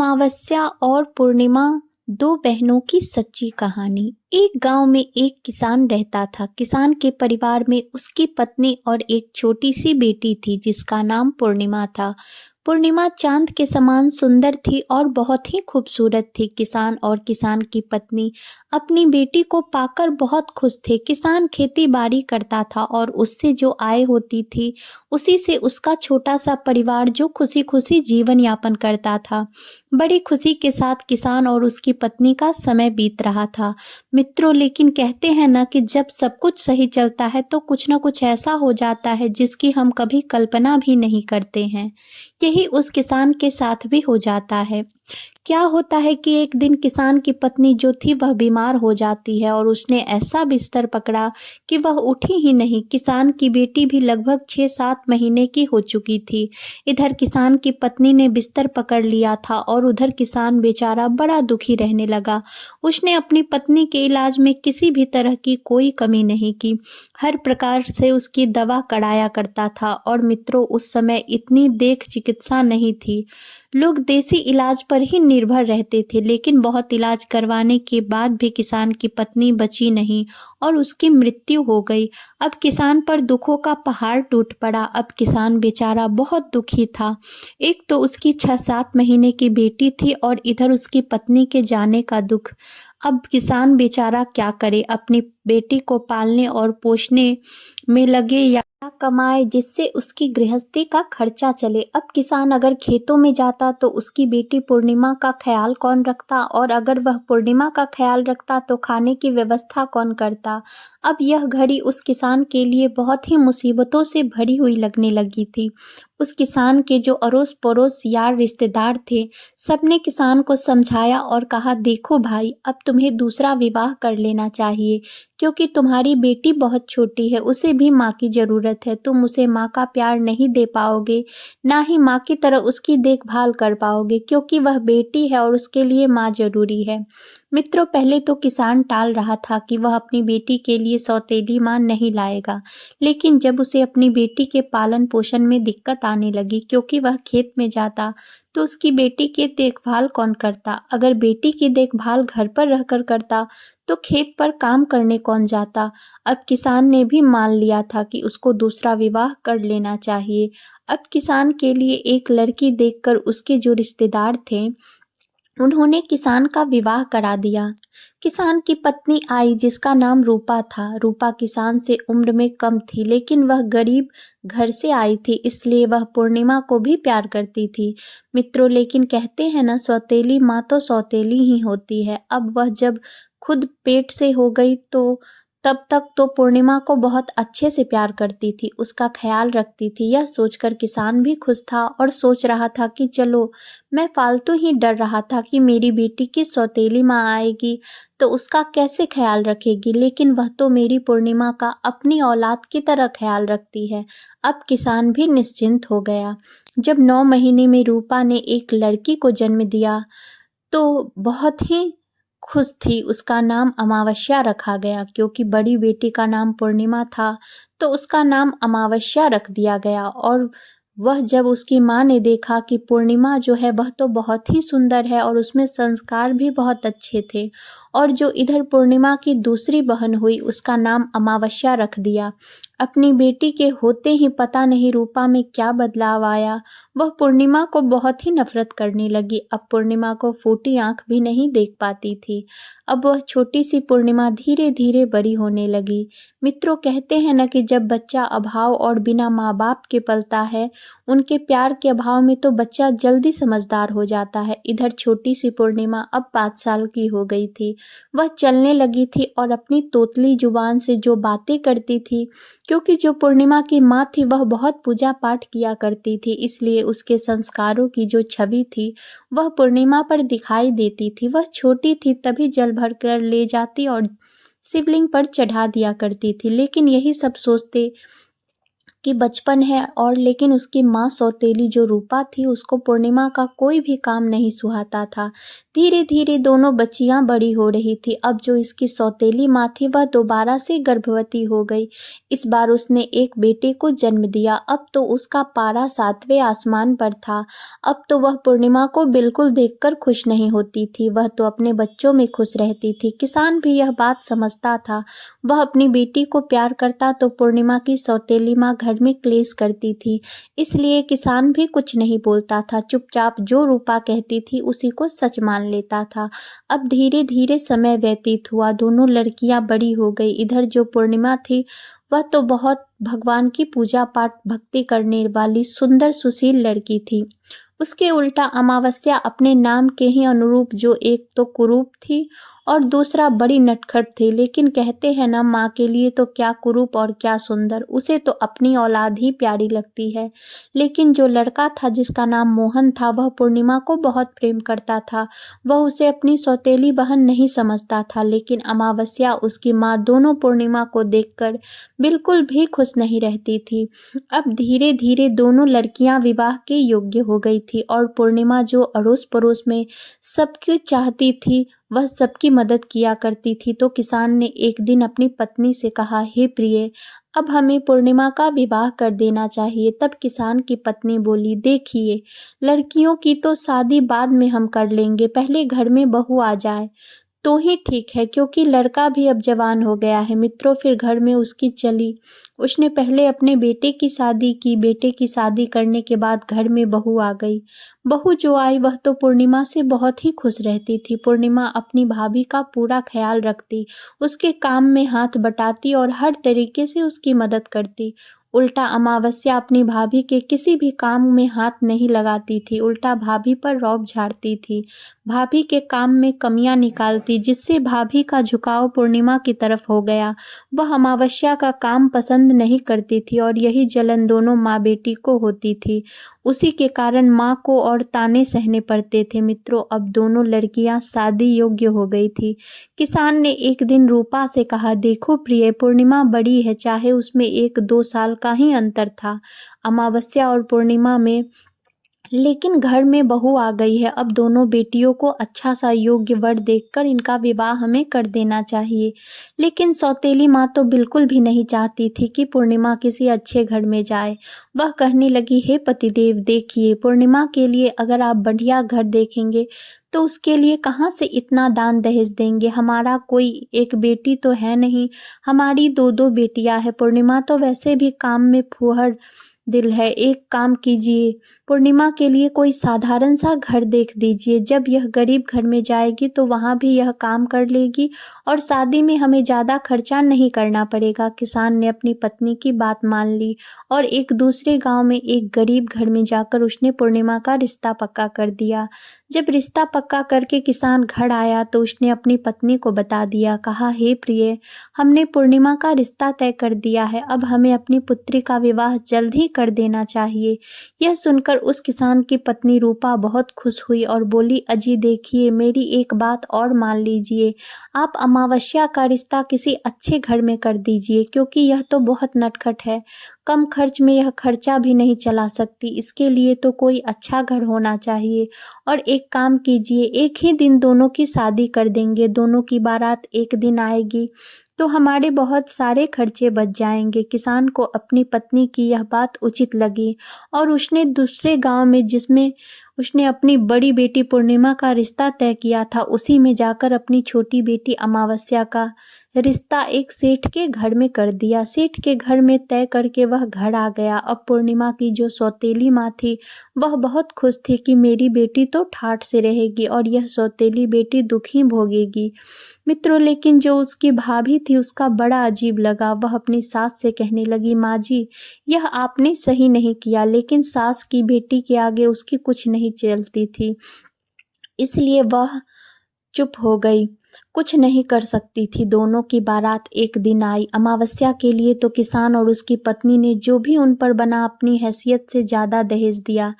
अमावस्या और पूर्णिमा दो बहनों की सच्ची कहानी। एक गांव में एक किसान रहता था। किसान के परिवार में उसकी पत्नी और एक छोटी सी बेटी थी जिसका नाम पूर्णिमा था। पूर्णिमा चांद के समान सुंदर थी और बहुत ही खूबसूरत थी। किसान और किसान की पत्नी अपनी बेटी को पाकर बहुत खुश थे। किसान खेती बाड़ी करता था और उससे जो आय होती थी उसी से उसका छोटा सा परिवार जो खुशी खुशी जीवन यापन करता था। बड़ी खुशी के साथ किसान और उसकी पत्नी का समय बीत रहा था। मित्रों, लेकिन कहते हैं ना कि जब सब कुछ सही चलता है तो कुछ ना कुछ ऐसा हो जाता है जिसकी हम कभी कल्पना भी नहीं करते हैं। यही उस किसान के साथ भी हो जाता है। क्या होता है कि एक दिन किसान की पत्नी जो थी वह बीमार हो जाती है और उसने ऐसा बिस्तर पकड़ा कि वह उठी ही नहीं। किसान की बेटी भी लगभग 6-7 महीने की हो चुकी थी। इधर किसान की पत्नी ने बिस्तर पकड़ लिया था और उधर किसान बेचारा बड़ा दुखी रहने लगा। उसने अपनी पत्नी के इलाज में किसी भी तरह की कोई कमी नहीं की, हर प्रकार से उसकी दवा कराया करता था। और मित्रों, उस समय इतनी देख चिकित्सा नहीं थी, लोग देसी इलाज पर ही निर्भर रहते थे। लेकिन बहुत इलाज करवाने के बाद भी किसान की पत्नी बची नहीं और उसकी मृत्यु हो गई। अब किसान पर दुखों का पहाड़ टूट पड़ा। अब किसान बेचारा बहुत दुखी था। एक तो उसकी 6-7 महीने की बेटी थी और इधर उसकी पत्नी के जाने का दुख। अब किसान बेचारा क्या करे, अपनी बेटी को पालने और पोषने में लगे या कमाए जिससे उसकी गृहस्थी का खर्चा चले। अब किसान अगर खेतों में जाता तो उसकी बेटी पूर्णिमा का ख्याल कौन रखता, और अगर वह पूर्णिमा का ख्याल रखता तो खाने की व्यवस्था कौन करता। अब यह घड़ी उस किसान के लिए बहुत ही मुसीबतों से भरी हुई लगने लगी थी। उस किसान के जो अड़ोस पड़ोस यार रिश्तेदार थे, सबने किसान को समझाया और कहा, देखो भाई, अब तुम्हें दूसरा विवाह कर लेना चाहिए, क्योंकि तुम्हारी बेटी बहुत छोटी है, उसे भी माँ की ज़रूरत है। तुम उसे माँ का प्यार नहीं दे पाओगे, ना ही माँ की तरह उसकी देखभाल कर पाओगे, क्योंकि वह बेटी है और उसके लिए माँ जरूरी है। मित्रों, पहले तो किसान टाल रहा था कि वह अपनी बेटी के लिए सौतेली माँ नहीं लाएगा। लेकिन जब उसे अपनी बेटी के पालन पोषण में दिक्कत आने लगी, क्योंकि वह खेत में जाता तो उसकी बेटी की देखभाल कौन करता। अगर बेटी की देखभाल घर पर रहकर करता तो खेत पर काम करने कौन जाता। अब किसान ने भी मान लिया था कि उसको दूसरा विवाह कर लेना चाहिए। अब किसान के लिए एक लड़की देखकर उसके जो रिश्तेदार थे उन्होंने किसान का विवाह करा दिया। किसान की पत्नी आई जिसका नाम रूपा था। रूपा किसान से उम्र में कम थी, लेकिन वह गरीब घर से आई थी, इसलिए वह पूर्णिमा को भी प्यार करती थी। मित्रों, लेकिन कहते हैं ना, सौतेली माँ तो सौतेली ही होती है। अब वह जब खुद पेट से हो गई तो तब तक तो पूर्णिमा को बहुत अच्छे से प्यार करती थी, उसका ख्याल रखती थी। यह सोचकर किसान भी खुश था और सोच रहा था कि चलो, मैं फालतू ही डर रहा था कि मेरी बेटी की सौतेली माँ आएगी तो उसका कैसे ख्याल रखेगी, लेकिन वह तो मेरी पूर्णिमा का अपनी औलाद की तरह ख्याल रखती है। अब किसान भी निश्चिंत हो गया। जब 9 महीने में रूपा ने एक लड़की को जन्म दिया तो बहुत ही खुश थी। उसका नाम अमावस्या रखा गया, क्योंकि बड़ी बेटी का नाम पूर्णिमा था तो उसका नाम अमावस्या रख दिया गया। और वह जब उसकी माँ ने देखा कि पूर्णिमा जो है वह तो बहुत ही सुंदर है और उसमें संस्कार भी बहुत अच्छे थे, और जो इधर पूर्णिमा की दूसरी बहन हुई उसका नाम अमावस्या रख दिया। अपनी बेटी के होते ही पता नहीं रूपा में क्या बदलाव आया, वह पूर्णिमा को बहुत ही नफरत करने लगी। अब पूर्णिमा को फूटी आंख भी नहीं देख पाती थी। अब वह छोटी सी पूर्णिमा धीरे धीरे बड़ी होने लगी। मित्रों, कहते हैं न कि जब बच्चा अभाव और बिना माँ बाप के पलता है, उनके प्यार के अभाव में तो बच्चा जल्दी समझदार हो जाता है। इधर छोटी सी पूर्णिमा अब 5 साल की हो गई थी। वह चलने लगी थी और अपनी तोतली जुबान से जो बातें करती थी, क्योंकि जो पूर्णिमा की माँ थी वह बहुत पूजा पाठ किया करती थी, इसलिए उसके संस्कारों की जो छवि थी वह पूर्णिमा पर दिखाई देती थी। वह छोटी थी तभी जल भर कर ले जाती और शिवलिंग पर चढ़ा दिया करती थी। लेकिन यही सब सोचते कि बचपन है और लेकिन उसकी माँ सौतेली जो रूपा थी उसको पूर्णिमा का कोई भी काम नहीं सुहाता था। धीरे धीरे दोनों बच्चियां बड़ी हो रही थी। अब जो इसकी सौतेली माँ थी वह दोबारा से गर्भवती हो गई। इस बार उसने एक बेटे को जन्म दिया। अब तो उसका पारा 7वें आसमान पर था। अब तो वह पूर्णिमा को बिल्कुल देखकर खुश नहीं होती थी, वह तो अपने बच्चों में खुश रहती थी। किसान भी यह बात समझता था। वह अपनी बेटी को प्यार करता तो पूर्णिमा की सौतेली माँ घर में क्लेश करती थी, इसलिए किसान भी कुछ नहीं बोलता था। चुपचाप जो रूपा कहती थी उसी को सच मान लेता था। अब धीरे धीरे समय व्यतीत हुआ, दोनों लड़कियां बड़ी हो गई। इधर जो पूर्णिमा थी वह तो बहुत भगवान की पूजा पाठ भक्ति करने वाली सुंदर सुशील लड़की थी। उसके उल्टा अमावस्या अपने नाम के ही अनुरूप जो एक तो कुरूप थी और दूसरा बड़ी नटखट थी। लेकिन कहते हैं ना, माँ के लिए तो क्या कुरूप और क्या सुंदर, उसे तो अपनी औलाद ही प्यारी लगती है। लेकिन जो लड़का था जिसका नाम मोहन था वह पूर्णिमा को बहुत प्रेम करता था। वह उसे अपनी सौतेली बहन नहीं समझता था। लेकिन अमावस्या उसकी माँ दोनों पूर्णिमा को देखकर बिल्कुल भी खुश नहीं रहती थी। अब धीरे धीरे दोनों लड़कियां विवाह के योग्य हो गई थी और पूर्णिमा जो अड़ोस पड़ोस में सबकी चाहती थी वह सबकी मदद किया करती थी। तो किसान ने एक दिन अपनी पत्नी से कहा, हे प्रिय, अब हमें पूर्णिमा का विवाह कर देना चाहिए। तब किसान की पत्नी बोली, देखिए, लड़कियों की तो शादी बाद में हम कर लेंगे, पहले घर में बहू आ जाए तो ही ठीक है, क्योंकि लड़का भी अब जवान हो गया है। मित्रों, फिर घर में उसकी चली। उसने पहले अपने बेटे की शादी की। बेटे की शादी करने के बाद घर में बहू आ गई। बहू जो आई वह तो पूर्णिमा से बहुत ही खुश रहती थी। पूर्णिमा अपनी भाभी का पूरा ख्याल रखती, उसके काम में हाथ बटाती और हर तरीके से उसकी मदद करती। उल्टा अमावस्या अपनी भाभी के किसी भी काम में हाथ नहीं लगाती थी, उल्टा भाभी पर रौब झाड़ती थी, भाभी के काम में कमियां निकालती, जिससे भाभी का झुकाव पूर्णिमा की तरफ हो गया। वह अमावस्या का काम पसंद नहीं करती थी और यही जलन दोनों माँ बेटी को होती थी। उसी के कारण माँ को और ताने सहने पड़ते थे। मित्रों, अब दोनों लड़कियां शादी योग्य हो गई थी। किसान ने एक दिन रूपा से कहा, देखो प्रिय, पूर्णिमा बड़ी है, चाहे उसमें 1-2 साल का ही अंतर था अमावस्या और पूर्णिमा में, लेकिन घर में बहू आ गई है। अब दोनों बेटियों को अच्छा सा योग्य वर देखकर इनका विवाह हमें कर देना चाहिए। लेकिन सौतेली माँ तो बिल्कुल भी नहीं चाहती थी कि पूर्णिमा किसी अच्छे घर में जाए। वह कहने लगी, हे पतिदेव, देखिए, पूर्णिमा के लिए अगर आप बढ़िया घर देखेंगे तो उसके लिए कहाँ से इतना दान दहेज देंगे। हमारा कोई एक बेटी तो है नहीं, हमारी 2-2 बेटियां हैं। पूर्णिमा तो वैसे भी काम में फूहड़ दिल है। एक काम कीजिए, पूर्णिमा के लिए कोई साधारण सा घर देख दीजिए। जब यह गरीब घर में जाएगी तो वहाँ भी यह काम कर लेगी और शादी में हमें ज़्यादा खर्चा नहीं करना पड़ेगा। किसान ने अपनी पत्नी की बात मान ली और एक दूसरे गांव में एक गरीब घर में जाकर उसने पूर्णिमा का रिश्ता पक्का कर दिया। जब रिश्ता पक्का करके किसान घर आया तो उसने अपनी पत्नी को बता दिया। कहा, हे प्रिय, हमने पूर्णिमा का रिश्ता तय कर दिया है, अब हमें अपनी पुत्री का विवाह जल्द ही कर देना चाहिए। यह सुनकर उस किसान की पत्नी रूपा बहुत खुश हुई और बोली, अजी देखिए, मेरी एक बात और मान लीजिए, आप अमावस्या का रिश्ता किसी अच्छे घर में कर दीजिए, क्योंकि यह तो बहुत नटखट है, कम खर्च में यह खर्चा भी नहीं चला सकती। इसके लिए तो कोई अच्छा घर होना चाहिए। और एक काम कीजिए, एक ही दिन दोनों की शादी कर देंगे, दोनों की बारात एक दिन आएगी तो हमारे बहुत सारे खर्चे बच जाएंगे। किसान को अपनी पत्नी की यह बात उचित लगी और उसने दूसरे गांव में, जिसमें उसने अपनी बड़ी बेटी पूर्णिमा का रिश्ता तय किया था, उसी में जाकर अपनी छोटी बेटी अमावस्या का रिश्ता एक सेठ के घर में कर दिया। सेठ के घर में तय करके वह घर आ गया। अब पूर्णिमा की जो सौतेली माँ थी वह बहुत खुश थी कि मेरी बेटी तो ठाठ से रहेगी और यह सौतेली बेटी दुखी भोगेगी। मित्रों, लेकिन जो उसकी भाभी थी उसका बड़ा अजीब लगा। वह अपनी सास से कहने लगी, माँ जी, यह आपने सही नहीं किया। लेकिन सास की बेटी के आगे उसकी कुछ नहीं चलती थी, इसलिए वह चुप हो गई। कुछ नहीं कर सकती थी। दोनों की बारात एक दिन आई। अमावस्या के लिए तो किसान और उसकी पत्नी ने जो भी उन पर बना अपनी हैसियत से ज़्यादा दहेज दिया,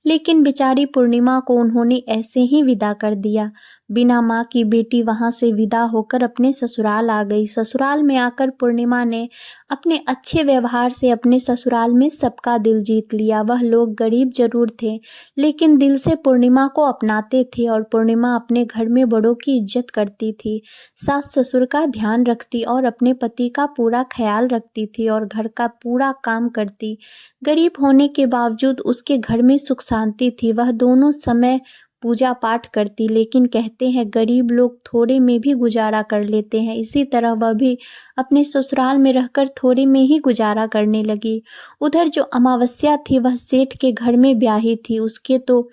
लेकिन बेचारी पूर्णिमा को उन्होंने ऐसे ही विदा कर दिया। बिना माँ की बेटी वहाँ से विदा होकर अपने ससुराल आ गई। ससुराल में आकर पूर्णिमा ने अपने अच्छे व्यवहार से अपने ससुराल में सबका दिल जीत लिया। वह लोग गरीब जरूर थे, लेकिन दिल से पूर्णिमा को अपनाते थे और पूर्णिमा अपने घर में बड़ों की इज्जत करती थी, सास ससुर का ध्यान रखती और अपने पति का पूरा ख्याल रखती थी और घर का पूरा काम करती। गरीब होने के बावजूद उसके घर में सुख शांति थी। वह दोनों समय पूजा पाठ करती, लेकिन कहते हैं गरीब लोग थोड़े में भी गुजारा कर लेते हैं। इसी तरह वह भी अपने ससुराल में रहकर थोड़े में ही गुजारा करने लगी। उधर जो अमावस्या थी वह सेठ के घर में ब्याही थी। उसके तो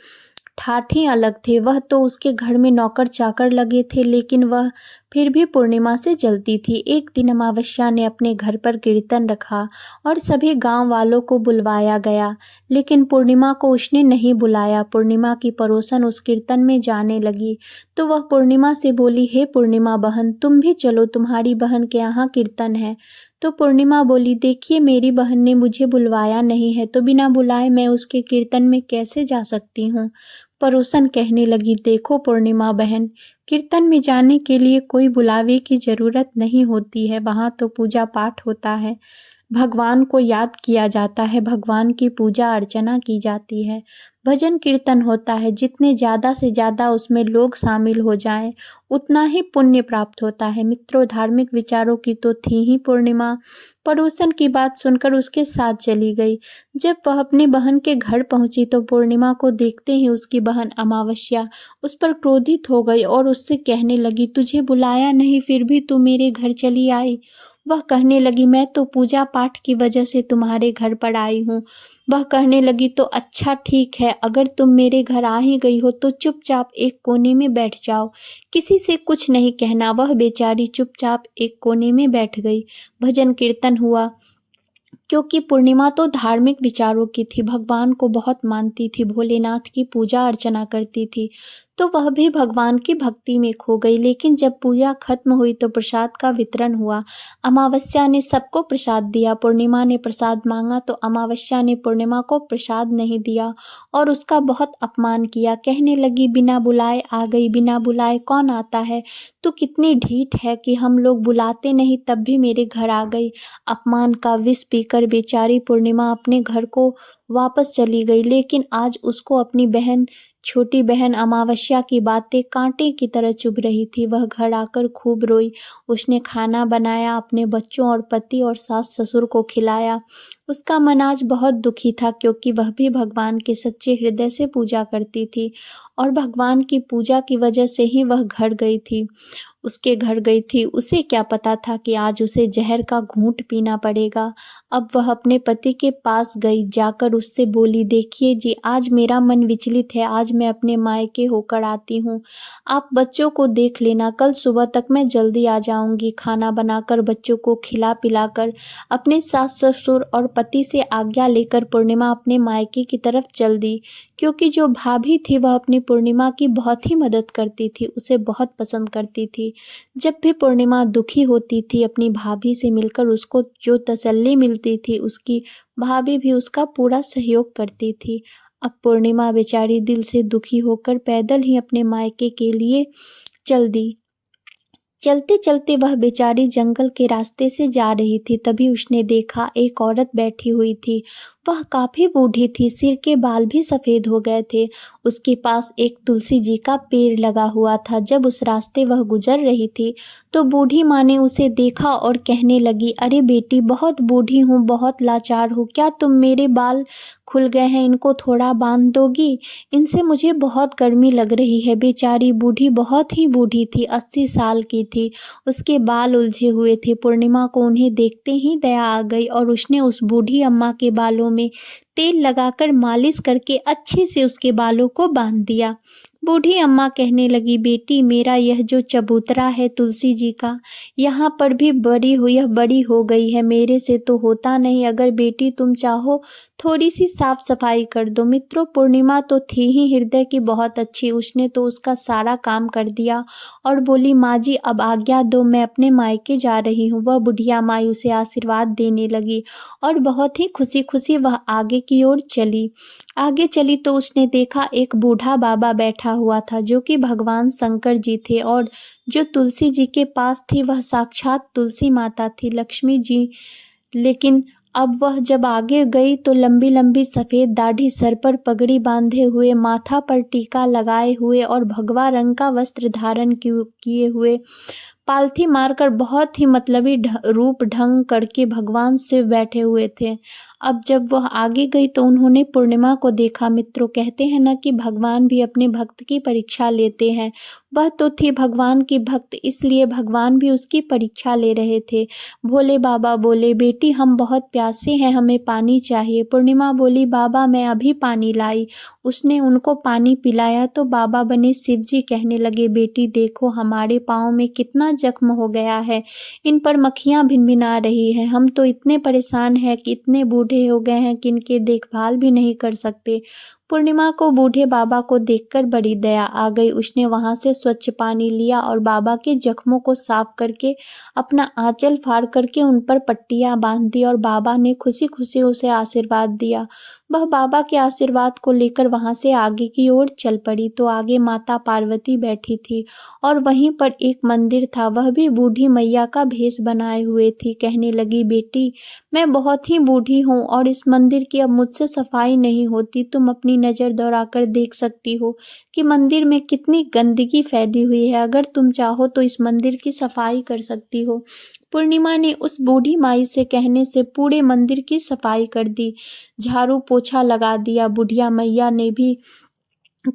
ठाठ ही अलग थे। वह तो उसके घर में नौकर चाकर लगे थे, लेकिन वह फिर भी पूर्णिमा से जलती थी। एक दिन अमावस्या ने अपने घर पर कीर्तन रखा और सभी गांव वालों को बुलवाया गया, लेकिन पूर्णिमा को उसने नहीं बुलाया। पूर्णिमा की पड़ोसन उस कीर्तन में जाने लगी तो वह पूर्णिमा से बोली, हे पूर्णिमा बहन, तुम भी चलो, तुम्हारी बहन के यहाँ कीर्तन है। तो पूर्णिमा बोली, देखिए मेरी बहन ने मुझे बुलवाया नहीं है, तो बिना बुलाए मैं उसके कीर्तन में कैसे जा सकती हूँ। पड़ोसन कहने लगी, देखो पूर्णिमा बहन, कीर्तन में जाने के लिए कोई बुलावे की जरूरत नहीं होती है। वहाँ तो पूजा पाठ होता है, भगवान को याद किया जाता है, भगवान की पूजा अर्चना की जाती है, भजन कीर्तन होता है। जितने ज़्यादा से ज़्यादा उसमें लोग शामिल हो जाएं, उतना ही पुण्य प्राप्त होता है। मित्रों, धार्मिक विचारों की तो थी ही पूर्णिमा। पड़ोसन की बात सुनकर उसके साथ चली गई। जब वह अपनी बहन के घर पहुंची तो पूर्णिमा को देखते ही उसकी बहन अमावस्या उस पर क्रोधित हो गई और उससे कहने लगी, तुझे बुलाया नहीं फिर भी तू मेरे घर चली आई। वह कहने लगी, मैं तो पूजा पाठ की वजह से तुम्हारे घर पर आई हूँ। वह कहने लगी, तो अच्छा ठीक है, अगर तुम मेरे घर आ ही गई हो तो चुपचाप एक कोने में बैठ जाओ, किसी से कुछ नहीं कहना। वह बेचारी चुपचाप एक कोने में बैठ गई। भजन कीर्तन हुआ। क्योंकि पूर्णिमा तो धार्मिक विचारों की थी, भगवान को बहुत मानती थी, भोलेनाथ की पूजा अर्चना करती थी, तो वह भी भगवान की भक्ति में खो गई। लेकिन जब पूजा खत्म हुई तो प्रसाद का वितरण हुआ। अमावस्या ने सबको प्रसाद दिया। पूर्णिमा ने प्रसाद मांगा तो अमावस्या ने पूर्णिमा को प्रसाद नहीं दिया और उसका बहुत अपमान किया। कहने लगी, बिना बुलाए आ गई, बिना बुलाए कौन आता है, तू कितनी ढीठ है कि हम लोग बुलाते नहीं तब भी मेरे घर आ गई। अपमान का विष पीकर बेचारी पूर्णिमा अपने घर को वापस चली गई, लेकिन आज उसको अपनी बहन, छोटी बहन अमावस्या की बातें कांटे की तरह चुभ रही थी। वह घर आकर खूब रोई। उसने खाना बनाया, अपने बच्चों और पति और सास ससुर को खिलाया। उसका मन आज बहुत दुखी था, क्योंकि वह भी भगवान के सच्चे हृदय से पूजा करती थी और भगवान की पूजा की वजह से ही वह घर गई थी, उसके घर गई थी। उसे क्या पता था कि आज उसे जहर का घूंट पीना पड़ेगा। अब वह अपने पति के पास गई, जाकर उससे बोली, देखिए जी, आज मेरा मन विचलित है, आज मैं अपने मायके होकर आती हूँ। आप बच्चों को देख लेना, कल सुबह तक मैं जल्दी आ जाऊंगी। खाना बनाकर बच्चों को खिला पिलाकर अपने सास ससुर और पति से आज्ञा लेकर पूर्णिमा अपने मायके की तरफ चल दी, क्योंकि जो भाभी थी वह अपनी पूर्णिमा की बहुत ही मदद करती थी, उसे बहुत पसंद करती थी। जब भी पूर्णिमा दुखी होती थी, अपनी भाभी से मिलकर उसको जो तसल्ली मिलती थी, उसकी भाभी भी उसका पूरा सहयोग करती थी। अब पूर्णिमा बेचारी दिल से दुखी होकर पैदल ही अपने मायके के लिए चल दी। चलते चलते वह बेचारी जंगल के रास्ते से जा रही थी, तभी उसने देखा एक औरत बैठी हुई थी। वह काफी बूढ़ी थी, सिर के बाल भी सफेद हो गए थे। उसके पास एक तुलसी जी का पेड़ लगा हुआ था। जब उस रास्ते वह गुजर रही थी तो बूढ़ी माँ ने उसे देखा और कहने लगी, अरे बेटी, बहुत बूढ़ी हूँ, बहुत लाचार हूँ, क्या तुम, मेरे बाल खुल गए हैं, इनको थोड़ा बांध दोगी, इनसे मुझे बहुत गर्मी लग रही है। बेचारी बूढ़ी बहुत ही बूढ़ी थी, 80 साल की थी, उसके बाल उलझे हुए थे। पूर्णिमा को उन्हें देखते ही दया आ गई और उसने उस बूढ़ी अम्मा के बालों में तेल लगाकर मालिश करके अच्छे से उसके बालों को बांध दिया। बूढ़ी अम्मा कहने लगी, बेटी मेरा यह जो चबूतरा है तुलसी जी का, यहाँ पर भी यह बड़ी हो गई है, मेरे से तो होता नहीं। अगर बेटी तुम चाहो थोड़ी सी साफ सफाई कर दो। मित्रों, पूर्णिमा तो थी ही हृदय की बहुत अच्छी, उसने तो उसका सारा काम कर दिया और बोली, माँ जी अब आज्ञा दो, मैं अपने मायके जा रही हूँ। वह बुढ़िया माई उसे आशीर्वाद देने लगी और बहुत ही खुशी खुशी वह आगे की ओर चली। आगे चली तो उसने देखा एक बूढ़ा बाबा बैठा हुआ था जो कि भगवान शंकर जी थे, और जो तुलसी जी के पास थी वह साक्षात तुलसी माता थी, लक्ष्मी जी। लेकिन अब वह जब आगे गई तो लंबी लंबी सफेद दाढ़ी, सर पर पगड़ी बांधे हुए, माथा पर टीका लगाए हुए और भगवा रंग का वस्त्र धारण किए हुए, पालथी मारकर बहुत ही मतलबी रूप ढंग करके भगवान शिव बैठे हुए थे। अब जब वह आगे गई तो उन्होंने पूर्णिमा को देखा। मित्रों, कहते हैं ना कि भगवान भी अपने भक्त की परीक्षा लेते हैं। वह तो थी भगवान की भक्त, इसलिए भगवान भी उसकी परीक्षा ले रहे थे। भोले बाबा बोले, बेटी हम बहुत प्यासे हैं, हमें पानी चाहिए। पूर्णिमा बोली, बाबा मैं अभी पानी लाई। उसने उनको पानी पिलाया तो बाबा बने शिव जी कहने लगे, बेटी देखो हमारे पाँव में कितना जख्म हो गया है, इन पर मक्खियां भिनभिना रही है। हम तो इतने परेशान हैं कि इतने बूढ़े हो गए हैं कि इनकी देखभाल भी नहीं कर सकते। पूर्णिमा को बूढ़े बाबा को देखकर बड़ी दया आ गई। उसने वहां से स्वच्छ पानी लिया और बाबा के जख्मों को साफ करके अपना आंचल फाड़ करके उन पर पट्टियां बांध दी और बाबा ने खुशी खुशी उसे आशीर्वाद दिया। वह बाबा के आशीर्वाद को लेकर वहां से आगे की ओर चल पड़ी तो आगे माता पार्वती बैठी थी और वहीं पर एक मंदिर था, वह भी बूढ़ी मैया का भेष बनाए हुए थी। कहने लगी, बेटी मैं बहुत ही बूढ़ी हूँ और इस मंदिर की अब मुझसे सफाई नहीं होती। तुम अपनी नज़र दौड़ाकर देख सकती हो कि मंदिर में कितनी गंदगी फैली हुई है। अगर तुम चाहो तो इस मंदिर की सफाई कर सकती हो। पूर्णिमा ने उस बूढ़ी माई से कहने से पूरे मंदिर की सफाई कर दी, झाड़ू पोछा लगा दिया। बुढ़िया मैया ने भी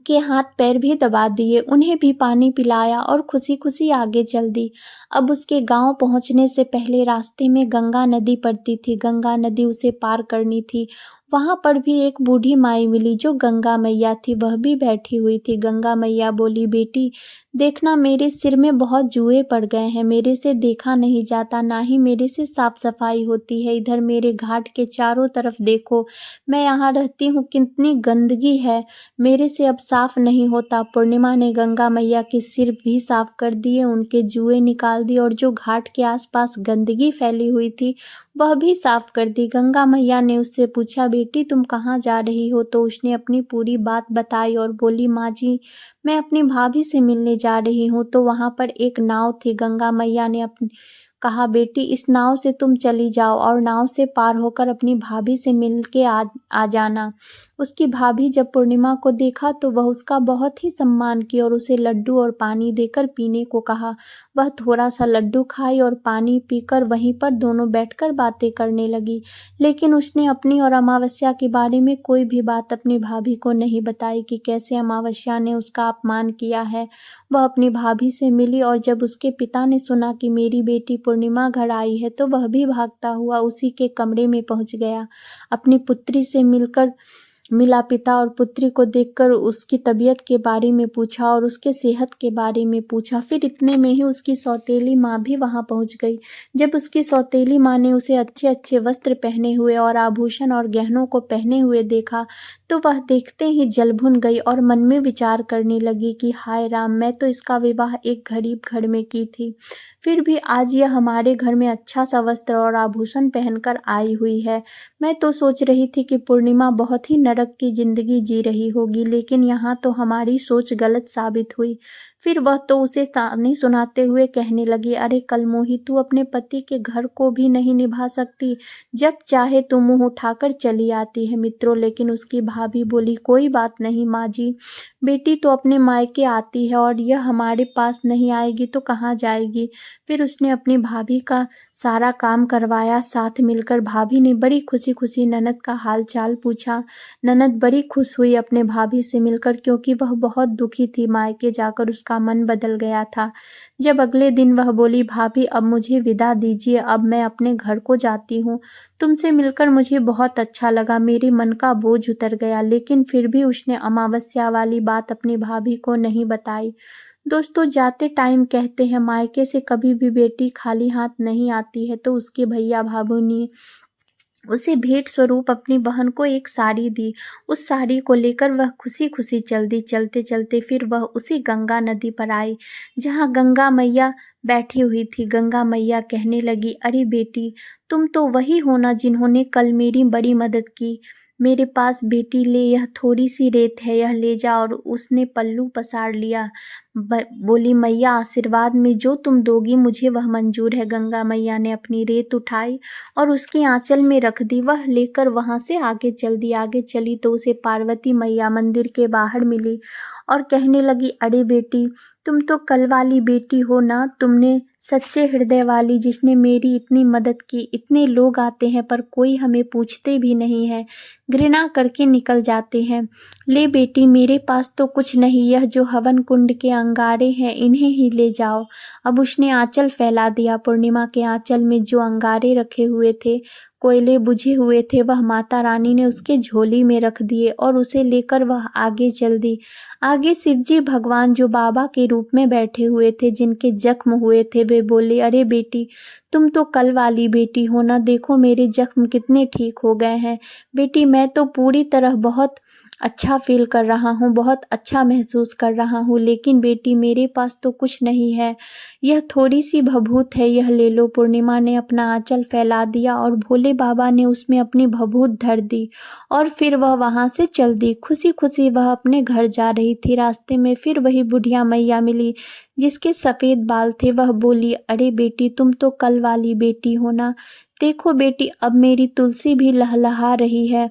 के हाथ पैर भी दबा दिए, उन्हें भी पानी पिलाया और खुशी खुशी आगे चल दी। अब उसके गांव पहुंचने से पहले रास्ते में गंगा नदी पड़ती थी, गंगा नदी उसे पार करनी थी। वहां पर भी एक बूढ़ी माई मिली जो गंगा मैया थी, वह भी बैठी हुई थी। गंगा मैया बोली, बेटी देखना मेरे सिर में बहुत जुए पड़ गए हैं, मेरे से देखा नहीं जाता, ना ही मेरे से साफ सफाई होती है। इधर मेरे घाट के चारों तरफ देखो, मैं यहाँ रहती हूँ कितनी गंदगी है, मेरे से अब साफ नहीं होता। पूर्णिमा ने गंगा मैया के सिर भी साफ कर दिए, उनके जुएं निकाल दिए और जो घाट के आसपास गंदगी फैली हुई थी वह भी साफ कर दी। गंगा मैया ने उससे पूछा, बेटी तुम कहाँ जा रही हो? तो उसने अपनी पूरी बात बताई और बोली, माँ जी मैं अपनी भाभी से मिलने जा रही हूँ। तो वहाँ पर एक नाव थी। गंगा मैया ने अपनी कहा, बेटी इस नाव से तुम चली जाओ और नाव से पार होकर अपनी भाभी से मिल के आ जाना। उसकी भाभी जब पूर्णिमा को देखा तो वह उसका बहुत ही सम्मान की और उसे लड्डू और पानी देकर पीने को कहा। वह थोड़ा सा लड्डू खाई और पानी पीकर वहीं पर दोनों बैठकर बातें करने लगी। लेकिन उसने अपनी और अमावस्या के बारे में कोई भी बात अपनी भाभी को नहीं बताई कि कैसे अमावस्या ने उसका अपमान किया है। वह अपनी भाभी से मिली और जब उसके पिता ने सुना कि मेरी बेटी पूर्णिमा घर आई है तो वह भी भागता हुआ उसी के कमरे में पहुंच गया। अपनी पुत्री से मिला पिता और पुत्री को देखकर उसकी तबीयत के बारे में पूछा और उसके सेहत के बारे में पूछा। फिर इतने में ही उसकी सौतेली माँ भी वहां पहुंच गई। जब उसकी सौतेली माँ ने उसे अच्छे अच्छे वस्त्र पहने हुए और आभूषण और गहनों को पहने हुए देखा तो वह देखते ही जल भुन गई और मन में विचार करने लगी कि हाय राम, मैं तो इसका विवाह एक गरीब घर में की थी, फिर भी आज यह हमारे घर में अच्छा सा वस्त्र और आभूषण पहनकर आई हुई है। मैं तो सोच रही थी कि पूर्णिमा बहुत ही नरक की जिंदगी जी रही होगी, लेकिन यहाँ तो हमारी सोच गलत साबित हुई। फिर वह तो उसे ताने सुनाते हुए कहने लगी, अरे कलमोही, तू अपने पति के घर को भी नहीं निभा सकती, जब चाहे तू मुंह उठाकर चली आती है। मित्रों, लेकिन उसकी भाभी बोली, कोई बात नहीं माँ जी, बेटी तो अपने मायके आती है और यह हमारे पास नहीं आएगी तो कहाँ जाएगी। फिर उसने अपनी भाभी का सारा काम करवाया। साथ मिलकर भाभी ने बड़ी खुशी खुशी ननद का हाल चाल पूछा। ननद बड़ी खुश हुई अपने भाभी से मिलकर, क्योंकि वह बहुत दुखी थी। मायके जाकर उसका मन बदल गया था। जब अगले दिन वह बोली, भाभी अब मुझे विदा दीजिए, अब मैं अपने घर को जाती हूँ। तुमसे मिलकर मुझे बहुत अच्छा लगा, मेरे मन का बोझ उतर गया। लेकिन फिर भी उसने अमावस्या वाली बात अपनी भाभी को नहीं बताई। दोस्तों, जाते टाइम कहते हैं, मायके से कभी भी बेटी खाली हाथ नहीं आती है। तो उसके भैया भाभू ने उसे भेंट स्वरूप अपनी बहन को एक साड़ी दी। उस साड़ी को लेकर वह खुशी खुशी चल दी। चलते चलते फिर वह उसी गंगा नदी पर आई, जहाँ गंगा मैया बैठी हुई थी। गंगा मैया कहने लगी, अरे बेटी, तुम तो वही हो ना जिन्होंने कल मेरी बड़ी मदद की। मेरे पास बेटी ले, यह थोड़ी सी रेत है, यह ले जा। और उसने पल्लू पसार लिया। बोली, मैया आशीर्वाद में जो तुम दोगी मुझे वह मंजूर है। गंगा मैया ने अपनी रेत उठाई और उसकी आंचल में रख दी। वह लेकर वहां से आगे चल दी। आगे चली तो उसे पार्वती मैया मंदिर के बाहर मिली और कहने लगी, अरे बेटी, तुम तो कल वाली बेटी हो ना, तुमने सच्चे हृदय वाली, जिसने मेरी इतनी मदद की। इतने लोग आते हैं पर कोई हमें पूछते भी नहीं है, घृणा करके निकल जाते हैं। ले बेटी, मेरे पास तो कुछ नहीं, यह जो हवन कुंड के अंगारे हैं इन्हें ही ले जाओ। अब उसने आंचल फैला दिया। पूर्णिमा के आंचल में जो अंगारे रखे हुए थे, कोयले बुझे हुए थे, वह माता रानी ने उसके झोली में रख दिए और उसे लेकर वह आगे चल दी। आगे शिवजी भगवान जो बाबा के रूप में बैठे हुए थे, जिनके जख्म हुए थे, वे बोले, अरे बेटी, तुम तो कल वाली बेटी हो ना, देखो मेरे जख्म कितने ठीक हो गए हैं। बेटी, मैं तो पूरी तरह बहुत अच्छा फील कर रहा हूँ, बहुत अच्छा महसूस कर रहा हूँ। लेकिन बेटी, मेरे पास तो कुछ नहीं है, यह थोड़ी सी भभूत है, यह ले लो। पूर्णिमा ने अपना आंचल फैला दिया और भोले बाबा ने उसमें अपनी भभूत धर दी और फिर वह वहां से चल दी। खुशी खुशी वह अपने घर जा रही थी। रास्ते में फिर वही बुढ़िया मैया मिली, जिसके सफेद बाल थे। वह बोली, अरे बेटी, तुम तो कल वाली बेटी हो ना, देखो बेटी, अब मेरी तुलसी भी लहलहा रही है।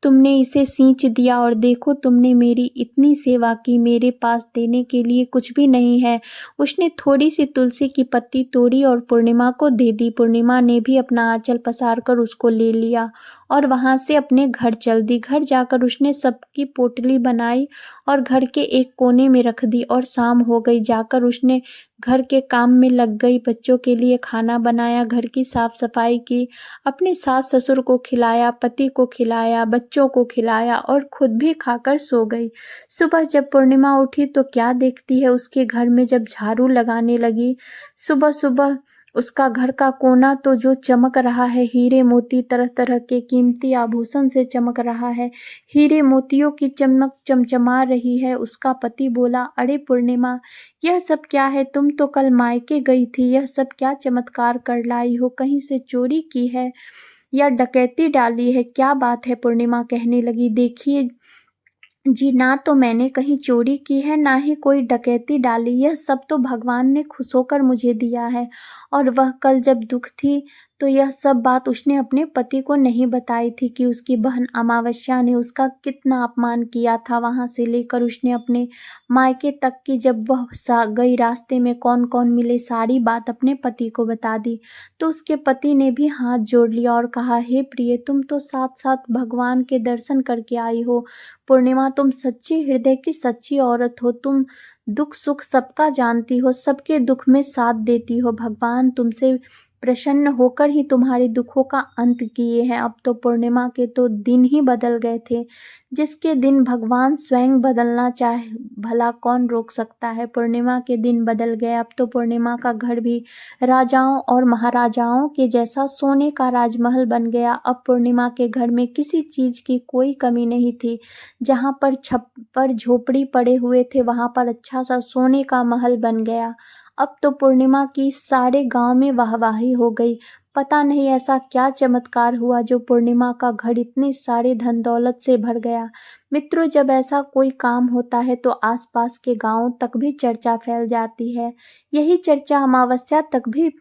तुमने इसे सींच दिया और देखो, तुमने मेरी इतनी सेवा की, मेरे पास देने के लिए कुछ भी नहीं है। उसने थोड़ी सी तुलसी की पत्ती तोड़ी और पूर्णिमा को दे दी। पूर्णिमा ने भी अपना आंचल पसार कर उसको ले लिया और वहां से अपने घर चल दी। घर जाकर उसने सबकी पोटली बनाई और घर के एक कोने में रख दी और शाम हो गई। जाकर उसने घर के काम में लग गई, बच्चों के लिए खाना बनाया, घर की साफ सफाई की, अपने सास ससुर को खिलाया, पति को खिलाया, बच्चों को खिलाया और खुद भी खाकर सो गई। सुबह जब पूर्णिमा उठी तो क्या देखती है, उसके घर में जब झाड़ू लगाने लगी, सुबह सुबह उसका घर का कोना तो जो चमक रहा है, हीरे मोती तरह तरह के कीमती आभूषण से चमक रहा है, हीरे मोतियों की चमक चमचमा रही है। उसका पति बोला, अरे पूर्णिमा, यह सब क्या है? तुम तो कल मायके गई थी, यह सब क्या चमत्कार कर लाई हो? कहीं से चोरी की है या डकैती डाली है? क्या बात है? पूर्णिमा कहने लगी, देखिए जी, ना तो मैंने कहीं चोरी की है, ना ही कोई डकैती डाली, यह सब तो भगवान ने खुश होकर मुझे दिया है। और वह कल जब दुख थी तो यह सब बात उसने अपने पति को नहीं बताई थी कि उसकी बहन अमावस्या ने उसका कितना अपमान किया था। वहां से लेकर उसने अपने मायके तक की, जब वह गई, रास्ते में कौन कौन मिले, सारी बात अपने पति को बता दी। तो उसके पति ने भी हाथ जोड़ लिया और कहा, हे प्रिय, तुम तो साथ साथ भगवान के दर्शन करके आई हो। पूर्णिमा, तुम सच्चे हृदय की सच्ची औरत हो। तुम दुख सुख सबका जानती हो, सबके दुख में साथ देती हो। भगवान तुमसे प्रसन्न होकर ही तुम्हारे दुखों का अंत किए हैं। अब तो पूर्णिमा के तो दिन ही बदल गए थे, जिसके दिन भगवान स्वयं बदलना चाहे भला कौन रोक सकता है। पूर्णिमा के दिन बदल गए। अब तो पूर्णिमा का घर भी राजाओं और महाराजाओं के जैसा सोने का राजमहल बन गया। अब पूर्णिमा के घर में किसी चीज की कोई कमी नहीं थी। जहाँ पर छप्पर झोपड़ी पड़े हुए थे, वहां पर अच्छा सा सोने का महल बन गया। अब तो पूर्णिमा की सारे गांव में वाहवाही हो गई। पता नहीं ऐसा क्या चमत्कार हुआ जो पूर्णिमा का घर इतने सारे धन दौलत से भर गया। मित्रों, जब ऐसा कोई काम होता है तो आसपास के गांवों तक भी चर्चा फैल जाती है। यही चर्चा अमावस्या तक भी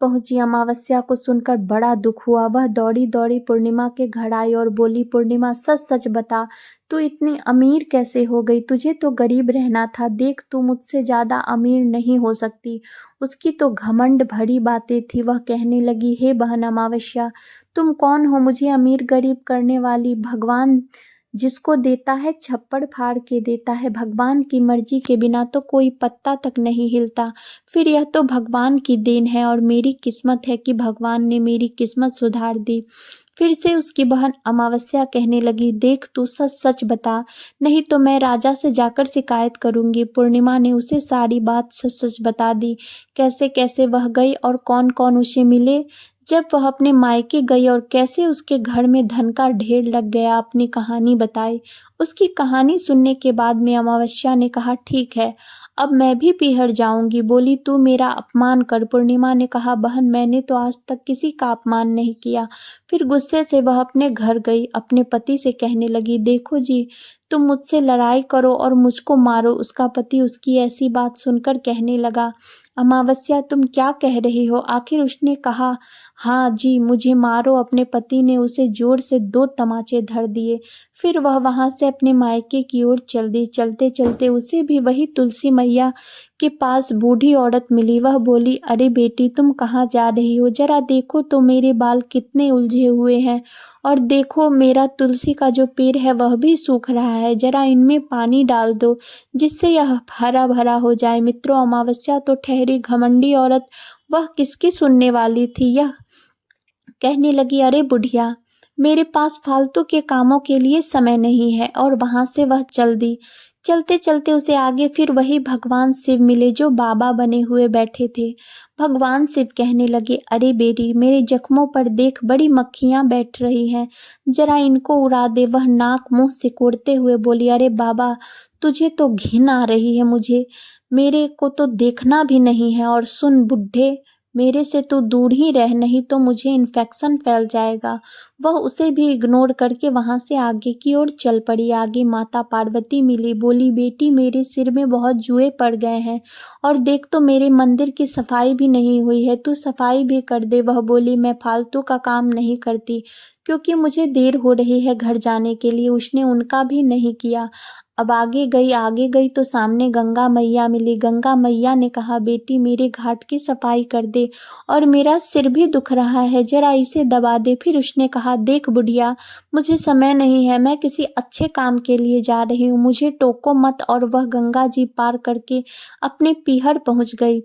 पहुंची। अमावस्या को सुनकर बड़ा दुख हुआ। वह दौड़ी दौड़ी पूर्णिमा के घर आई और बोली, पूर्णिमा, सच सच बता, तू इतनी अमीर कैसे हो गई? तुझे तो गरीब रहना था। देख, तू मुझसे ज्यादा अमीर नहीं हो सकती। उसकी तो घमंड भरी बातें थी। वह कहने लगी, हे बहन अमावस्या, तुम कौन हो मुझे अमीर गरीब करने वाली? भगवान जिसको देता है छप्पड़ फाड़ के देता है, भगवान की मर्जी के बिना तो कोई पत्ता तक नहीं हिलता। फिर यह तो भगवान की देन है और मेरी किस्मत है कि भगवान ने मेरी किस्मत सुधार दी। फिर से उसकी बहन अमावस्या कहने लगी, देख तू सच सच बता, नहीं तो मैं राजा से जाकर शिकायत करूंगी। पूर्णिमा ने उसे सारी बात सच सच बता दी, कैसे कैसे वह गई और कौन कौन उसे मिले जब वह अपने मायके गई और कैसे उसके घर में धन का ढेर लग गया। अपनी कहानी बताई। उसकी कहानी सुनने के बाद में अमावस्या ने कहा, ठीक है, अब मैं भी पीहर जाऊंगी। बोली, तू मेरा अपमान कर। पूर्णिमा ने कहा, बहन मैंने तो आज तक किसी का अपमान नहीं किया। फिर गुस्से से वह अपने घर गई, अपने पति से कहने लगी, देखो जी, तुम मुझसे लड़ाई करो और मुझको मारो। उसका पति उसकी ऐसी बात सुनकर कहने लगा, अमावस्या तुम क्या कह रही हो? आखिर उसने कहा, हाँ जी मुझे मारो। अपने पति ने उसे जोर से 2 तमाचे धर दिए। फिर वह वहां से अपने मायके की ओर चल दी। चलते चलते उसे भी वही तुलसी मैया के पास बूढ़ी औरत मिली। वह बोली, अरे बेटी तुम कहाँ जा रही हो? जरा देखो तो मेरे बाल कितने उलझे हुए हैं, और देखो मेरा तुलसी का जो पेड़ है वह भी सूख रहा है। जरा इनमें पानी डाल दो जिससे यह हरा भरा हो जाए। मित्रों, अमावस्या तो ठहरी घमंडी औरत, वह किसकी सुनने वाली थी। यह कहने लगी, अरे बुढ़िया, मेरे पास फालतू के कामों के लिए समय नहीं है। और वहां से वह चल दी। चलते चलते उसे आगे फिर वही भगवान शिव मिले जो बाबा बने हुए बैठे थे। भगवान शिव कहने लगे, अरे बेटी, मेरे जख्मों पर देख बड़ी मक्खियां बैठ रही हैं, जरा इनको उड़ा दे। वह नाक मुंह सिकोड़ते हुए बोली, अरे बाबा, तुझे तो घिन आ रही है, मुझे मेरे को तो देखना भी नहीं है। और सुन बुढ़े, मेरे से तू दूर ही रह, नहीं तो मुझे इन्फेक्शन फैल जाएगा। वह उसे भी इग्नोर करके वहां से आगे की ओर चल पड़ी। आगे माता पार्वती मिली। बोली, बेटी मेरे सिर में बहुत जुए पड़ गए हैं, और देख तो मेरे मंदिर की सफाई भी नहीं हुई है, तू सफाई भी कर दे। वह बोली, मैं फालतू का काम नहीं करती, क्योंकि मुझे देर हो रही है घर जाने के लिए। उसने उनका भी नहीं किया। अब आगे गई तो सामने गंगा मैया मिली। गंगा मैया ने कहा, बेटी मेरे घाट की सफाई कर दे, और मेरा सिर भी दुख रहा है, जरा इसे दबा दे। फिर उसने कहा, देख बुढ़िया, मुझे समय नहीं है, मैं किसी अच्छे काम के लिए जा रही हूँ, मुझे टोको मत। और वह गंगा जी पार करके अपने पीहर पहुंच गई।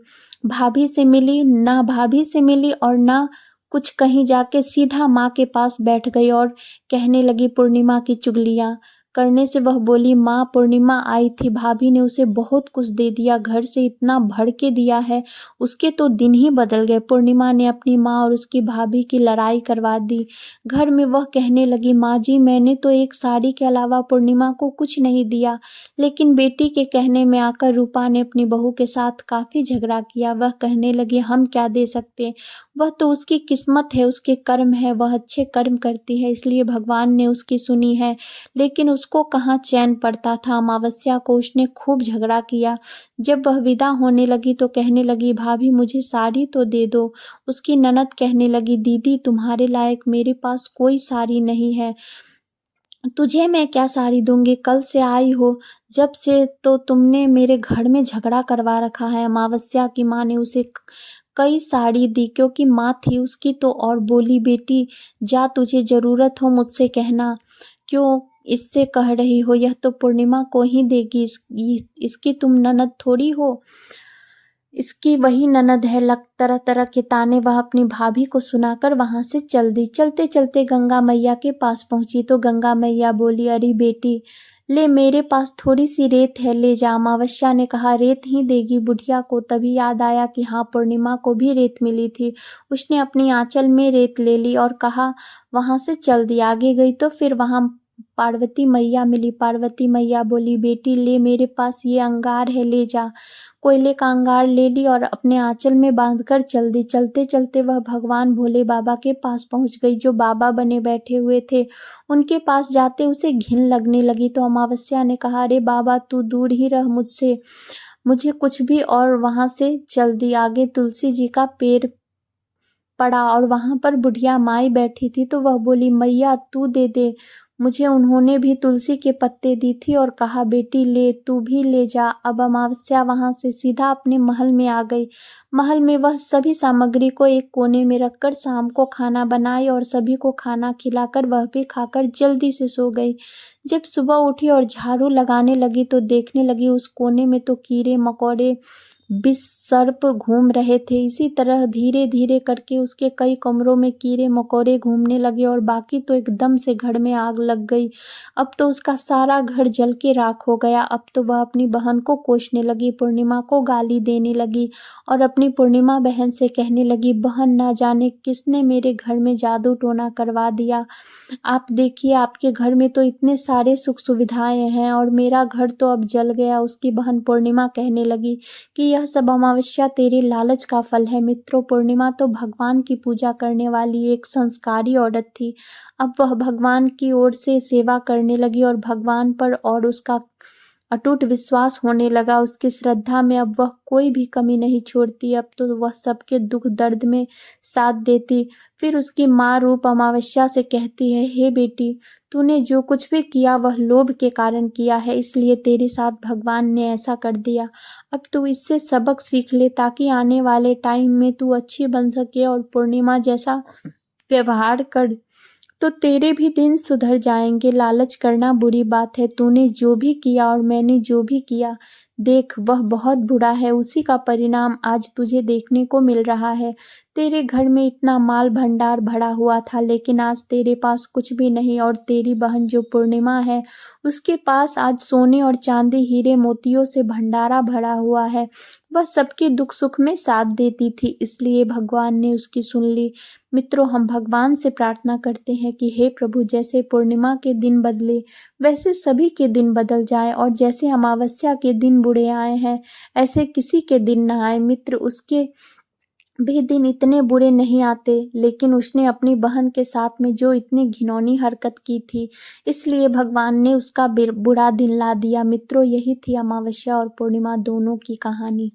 भाभी से मिली ना, भाभी से मिली और ना कुछ, कहीं जाके सीधा माँ के पास बैठ गई और कहने लगी पूर्णिमा की चुगलियां करने से। वह बोली, माँ पूर्णिमा आई थी, भाभी ने उसे बहुत कुछ दे दिया, घर से इतना भर के दिया है, उसके तो दिन ही बदल गए। पूर्णिमा ने अपनी माँ और उसकी भाभी की लड़ाई करवा दी। घर में वह कहने लगी, माँ जी मैंने तो एक साड़ी के अलावा पूर्णिमा को कुछ नहीं दिया। लेकिन बेटी के कहने में आकर रूपा ने अपनी बहू के साथ काफी झगड़ा किया। वह कहने लगी, हम क्या दे सकते, वह तो उसकी किस्मत है, उसके कर्म है, वह अच्छे कर्म करती है, इसलिए भगवान ने उसकी सुनी है। लेकिन उसको कहाँ चैन पड़ता था। अमावस्या को उसने खूब झगड़ा किया। जब वह विदा होने लगी तो कहने लगी, भाभी मुझे साड़ी तो दे दो। उसकी ननद कहने लगी, दीदी तुम्हारे लायक मेरे पास कोई साड़ी नहीं है, तुझे मैं क्या साड़ी दूंगी, कल से आई हो जब से तो तुमने मेरे घर में झगड़ा करवा रखा है। अमावस्या की माँ ने उसे कई साड़ी दी, क्योंकि माँ थी उसकी तो। और बोली, बेटी जा, तुझे जरूरत हो मुझसे कहना, क्यों इससे कह रही हो, यह तो पूर्णिमा को ही देगी, इसकी तुम ननद थोड़ी हो, इसकी वही ननद है। लग तरह तरह के ताने वह अपनी भाभी को सुनाकर वहां से चल दी। चलते चलते गंगा मैया के पास पहुंची तो गंगा मैया बोली, अरे बेटी, ले मेरे पास थोड़ी सी रेत है, ले जा। अमावस्या ने कहा, रेत ही देगी बुढ़िया को। तभी याद आया कि हाँ, पूर्णिमा को भी रेत मिली थी। उसने अपनी आंचल में रेत ले ली और कहा, वहां से चल दी। आगे गई तो फिर वहां पार्वती मैया मिली। पार्वती मैया बोली, बेटी ले मेरे पास ये अंगार है, ले जा। कोयले का अंगार ले ली और अपने आंचल में बांधकर चल दी। चलते चलते वह भगवान भोले बाबा के पास पहुंच गई, जो बाबा बने बैठे हुए थे। उनके पास जाते उसे घिन लगने लगी तो अमावस्या ने कहा, अरे बाबा तू दूर ही रह मुझसे, मुझे कुछ भी। और वहां से चल दी। आगे तुलसी जी का पेड़ पड़ा और वहां पर बुढ़िया माई बैठी थी तो वह बोली, मैया तू दे दे मुझे। उन्होंने भी तुलसी के पत्ते दी थी और कहा, बेटी ले, तू भी ले जा। अब अमावस्या वहां से सीधा अपने महल में आ गई। महल में वह सभी सामग्री को एक कोने में रखकर शाम को खाना बनाई और सभी को खाना खिलाकर वह भी खाकर जल्दी से सो गई। जब सुबह उठी और झाड़ू लगाने लगी तो देखने लगी उस कोने में तो कीड़े मकोड़े विष सर्प घूम रहे थे। इसी तरह धीरे धीरे करके उसके कई कमरों में कीड़े मकोड़े घूमने लगे और बाकी तो एकदम से घर में आग लग गई। अब तो उसका सारा घर जल के राख हो गया। अब तो वह अपनी बहन को कोसने लगी, पूर्णिमा को गाली देने लगी और अपनी पूर्णिमा बहन से कहने लगी, बहन ना जाने किसने मेरे घर में जादू टोना करवा दिया। आप देखिए आपके घर में तो इतने सारे सुख सुविधाएं हैं और मेरा घर तो अब जल गया। उसकी बहन पूर्णिमा कहने लगी कि यह सब अमावस्या तेरे लालच का फल है। मित्रों, पूर्णिमा तो भगवान की पूजा करने वाली एक संस्कारी औरत थी। अब वह भगवान की ओर से सेवा करने लगी और भगवान पर और उसका अटूट विश्वास होने लगा। उसकी श्रद्धा में अब वह कोई भी कमी नहीं छोड़ती। अब तो वह सबके दुख दर्द में साथ देती। फिर उसकी माँ रूप अमावस्या से कहती है, हे बेटी, तूने जो कुछ भी किया वह लोभ के कारण किया है, इसलिए तेरे साथ भगवान ने ऐसा कर दिया। अब तू इससे सबक सीख ले ताकि आने वाले टाइम में तू अच्छी बन सके और पूर्णिमा जैसा व्यवहार कर तो तेरे भी दिन सुधर जाएंगे। लालच करना बुरी बात है। तूने जो भी किया और मैंने जो भी किया, देख वह बहुत बुरा है। उसी का परिणाम आज तुझे देखने को मिल रहा है। तेरे घर में इतना माल भंडार भरा हुआ था, लेकिन आज तेरे पास कुछ भी नहीं। और तेरी बहन जो पूर्णिमा है, उसके पास आज सोने और चांदी हीरे मोतियों से भंडारा भरा हुआ है। वह सबके दुख सुख में साथ देती थी, इसलिए भगवान ने उसकी सुन ली। मित्रों, हम भगवान से प्रार्थना करते हैं कि हे प्रभु, जैसे पूर्णिमा के दिन बदले वैसे सभी के दिन बदल जाए और जैसे अमावस्या के दिन बुरे आए हैं ऐसे किसी के दिन ना आए। मित्र, उसके भी दिन इतने बुरे नहीं आते, लेकिन उसने अपनी बहन के साथ में जो इतनी घिनौनी हरकत की थी, इसलिए भगवान ने उसका बुरा दिन ला दिया। मित्रों, यही थी अमावस्या और पूर्णिमा दोनों की कहानी।